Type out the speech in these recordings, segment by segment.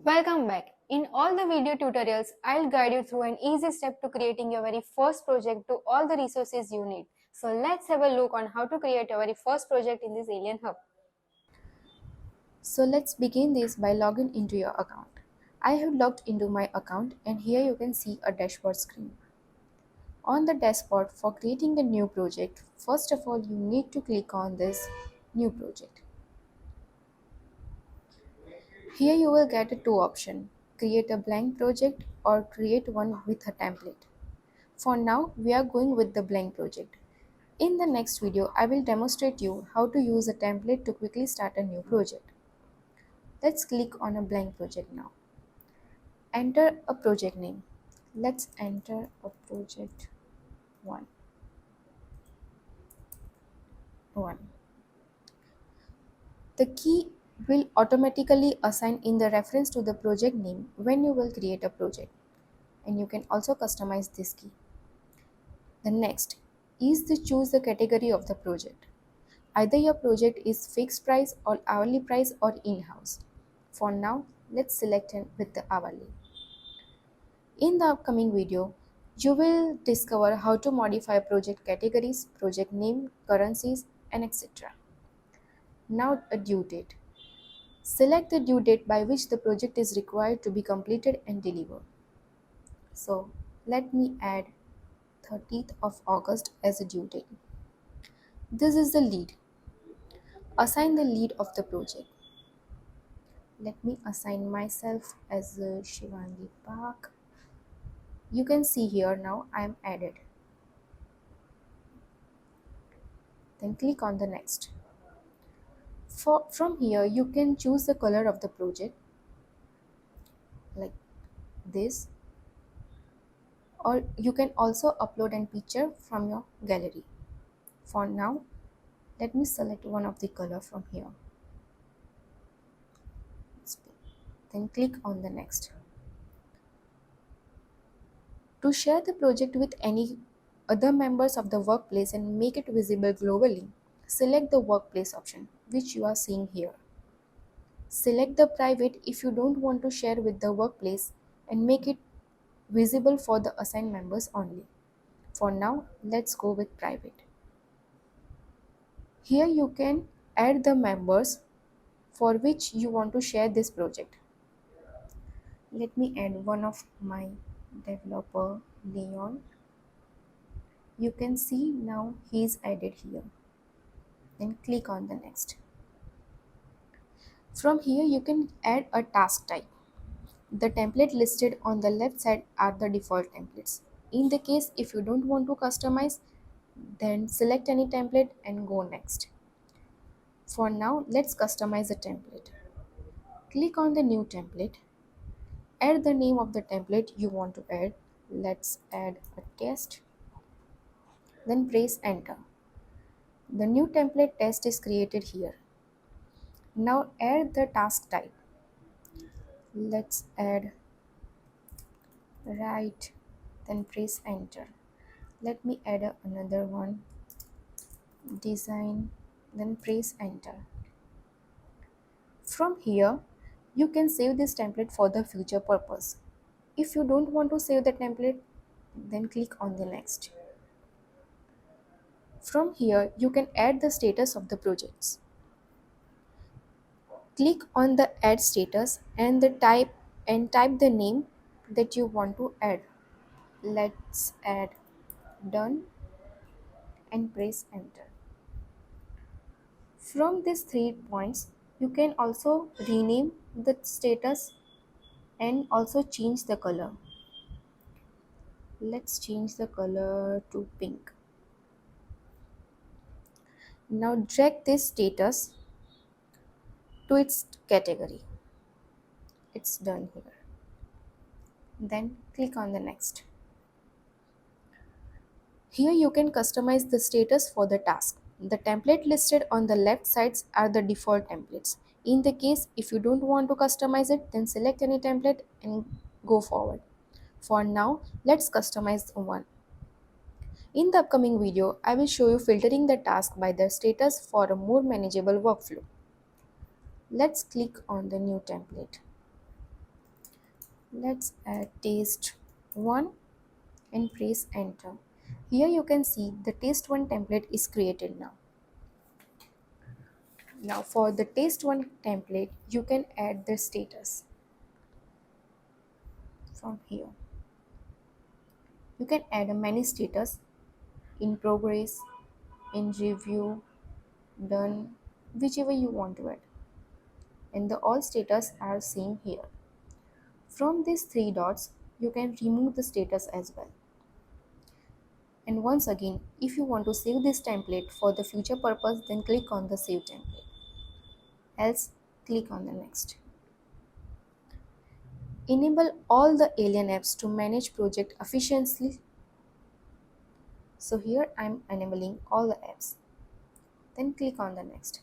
Welcome back. In all the video tutorials, I'll guide you through an easy step to creating your very first project to all the resources you need. So let's have a look on how to create your very first project in this Alien Hub. So let's begin this by logging into your account. I have logged into my account and here you can see a dashboard screen. On the dashboard, for creating a new project, first of all you need to click on this new project. Here you will get a two option, create a blank project or create one with a template. For now, we are going with the blank project. In the next video, I will demonstrate you how to use a template to quickly start a new project. Let's click on a blank project now. Enter a project name. Let's enter a project 1. 1. The key will automatically assign in the reference to the project name when you will create a project, and you can also customize this key. The next is to choose the category of the project. Either your project is fixed price or hourly price or in-house. For now, let's select it with the hourly. In the upcoming video, you will discover how to modify project categories, project name, currencies, and etc. Now a due date. Select the due date by which the project is required to be completed and delivered. So let me add 30th of August as a due date. This is the lead. Assign the lead of the project. Let me assign myself as Shivangi Park. You can see here now I am added. Then click on the next. From here you can choose the color of the project like this, or you can also upload a picture from your gallery. For now, let me select one of the color from here. Then click on the next. To share the project with any other members of the workplace and make it visible globally, select the workplace option, which you are seeing here. Select the private if you don't want to share with the workplace and make it visible for the assigned members only. For now, let's go with private. Here you can add the members for which you want to share this project. Let me add one of my developer, Leon. You can see now he is added here. Then click on the next. From here you can add a task type. The template listed on the left side are the default templates. In the case if you don't want to customize, then select any template and go next. For now, let's customize a template. Click on the new template. Add the name of the template you want to add. Let's add a test. Then press enter. The new template test is created here. Now add the task type. Let's add write, then press enter. Let me add another one, design, then press enter. From here, you can save this template for the future purpose. If you don't want to save the template, then click on the next. From here, you can add the status of the projects. Click on the add status and type the name that you want to add. Let's add done and press enter. From these 3 points, you can also rename the status and also change the color. Let's change the color to pink. Now drag this status to its category. It's done here. Then click on the next. Here you can customize the status for the task. The template listed on the left sides are the default templates. In the case if you don't want to customize it, then select any template and go forward. For now, let's customize one. In the upcoming video, I will show you filtering the task by their status for a more manageable workflow. Let's click on the new template. Let's add test 1 and press enter. Here you can see the test 1 template is created now. Now for the test 1 template, you can add the status from here. You can add a many status: in progress, in review, done, whichever you want to add. And the all status are same here. From these three dots, you can remove the status as well. And once again, if you want to save this template for the future purpose, then click on the save template. Else, click on the next. Enable all the Alian apps to manage project efficiently. So here I am enabling all the apps. Then click on the next.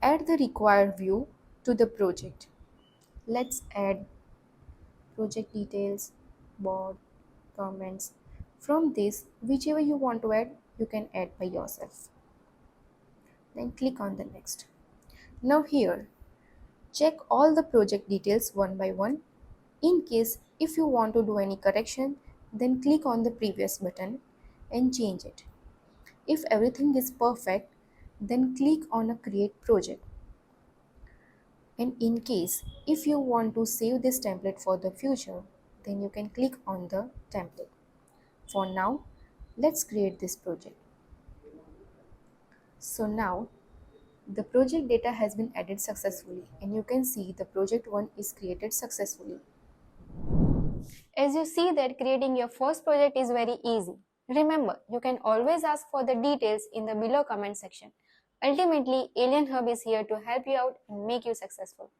Add the required view to the project. Let's add project details, board, comments. From this, whichever you want to add, you can add by yourself. Then click on the next. Now here, check all the project details one by one. In case if you want to do any correction, then click on the previous button and change it. If everything is perfect, then click on a create project. And in case if you want to save this template for the future, then you can click on the template. For now, let's create this project. So now the project data has been added successfully, and you can see the project 1 is created successfully. As you see that creating your first project is very easy. Remember, you can always ask for the details in the below comment section. Ultimately, Alian Hub is here to help you out and make you successful.